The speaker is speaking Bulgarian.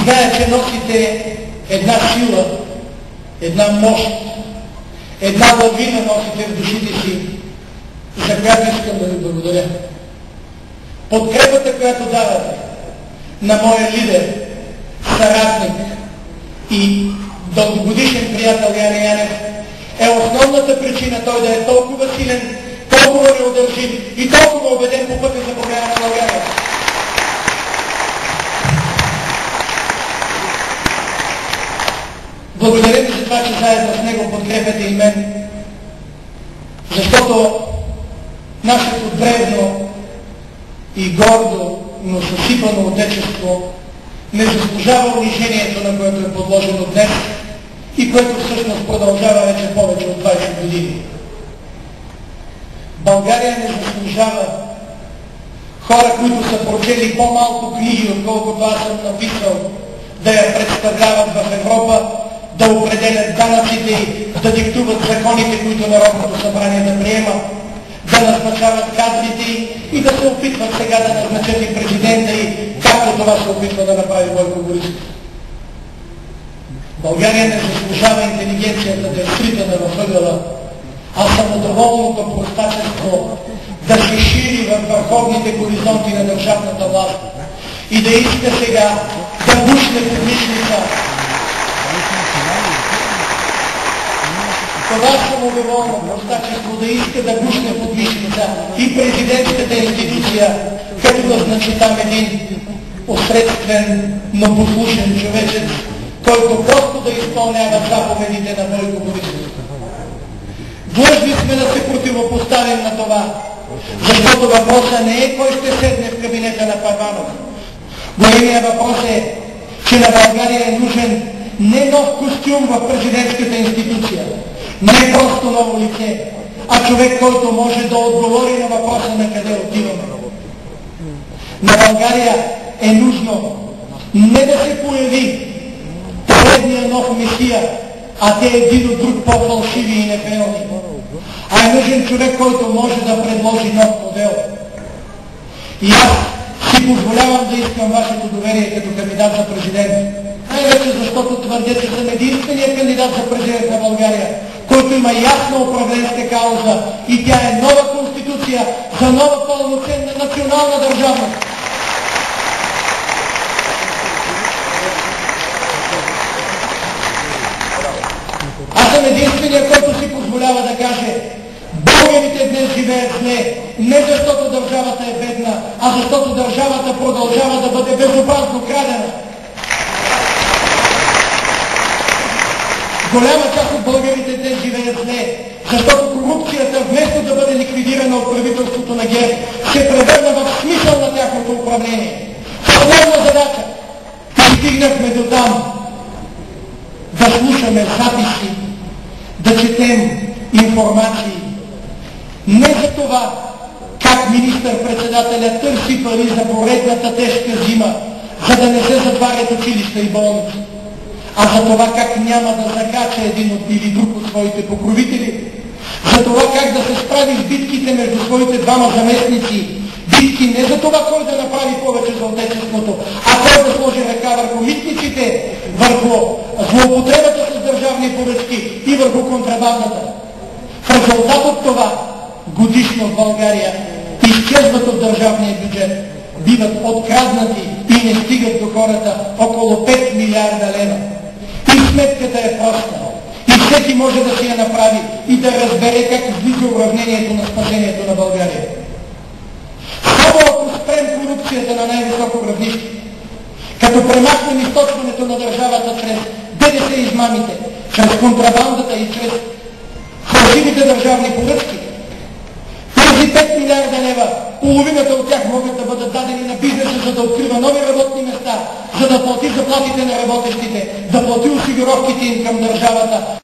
Зная, че носите една сила, една мощ, една лавина носите в душите си, за която искам да ви благодаря. Подкрепата, която давате на моя лидер, съратник и дългогодишен приятел Яне Янев, е основната причина той да е толкова силен, толкова неудържим и толкова убеден по пътя за промяна на България. Благодаря ви за това, че заедно с него подкрепяте и мен, защото нашето древно и гордо, но съсипано отечество не заслужава унижението, на което е подложено днес и което всъщност продължава вече повече от 20 години. България не заслужава хора, които са прочели по-малко книги, отколкото аз съм написал, да я представляват в Европа, да определят данъците и да диктуват законите, които Народното събрание да приема, да назначават кадрите и да се опитват сега да назначат и президента и както това се опитва да направи Бойко Борисов. България не заслужава интелигенцията да е скритана във ъгъла, а самодоволното простачество да се шири във върховните хоризонти на държавната власт и да иска сега да бушне подвижница. Това самодоволно простачество да иска да бушне подвижница и президентската институция, като назначи там един посредствен, но послушен човечец, който просто да изпълнява заповедите на Бойко Борисов. Длъжни сме да се противопоставим на това, защото въпросът не е кой ще седне в кабинета на Първанов. Големият въпрос е, че на България е нужен не нов костюм в президентската институция, не просто ново лице, а човек, който може да отговори на въпроса на къде отиваме. На България е нужно не да се появи поредния нов месия, а те един от друг по-фалшиви и непреодни. А е нужен човек, който може да предложи нов модел. И аз си позволявам да искам вашето доверие като кандидат за президент. Най-вече защото твърдя, че съм единствения кандидат за президент на България, който има ясна управленска кауза и тя е нова конституция за нова пълноценна национална държавност. Аз съм единствения, който си позволява да каже: българите днес живеят зле, не защото държавата е бедна, а защото държавата продължава да бъде безобразно крадена. Голяма част от българите днес живеят зле, защото корупцията, вместо да бъде ликвидирана от правителството на ГЕРБ, се превърна в смисъл на тяхното управление. Основна задача. И стигнахме до там да слушаме записи, да четем информации. Не за това как министър-председателя търси пари за поредната тежка зима, за да не се затварят училища и болници, а за това как няма да закача един или друг от своите покровители, за това как да се справи с битките между своите двама заместници, битки не за това кой да направи повече за отечеството, а кой да сложи ръка върху митниците, върху злоупотребата с държавни поръчки и върху контрабандата. В резултат от това годишно в България изчезват от държавния бюджет, биват откраднати и не стигат до хората около 5 милиарда лева. И сметката е проста. И всеки може да си я направи и да разбере как излиза уравнението на спасението на България. Само ако спрем корупцията на най-високо равнище, като премахнем източването на държавата чрез ДДС измамите, чрез контрабандата и чрез фалшивите държавни поръчки, тези 5 милиарда лева, половината от тях могат да бъдат дадени на бизнеса, за да открива нови работни места, за да плати заплатите на работещите, да плати осигуровките им към държавата.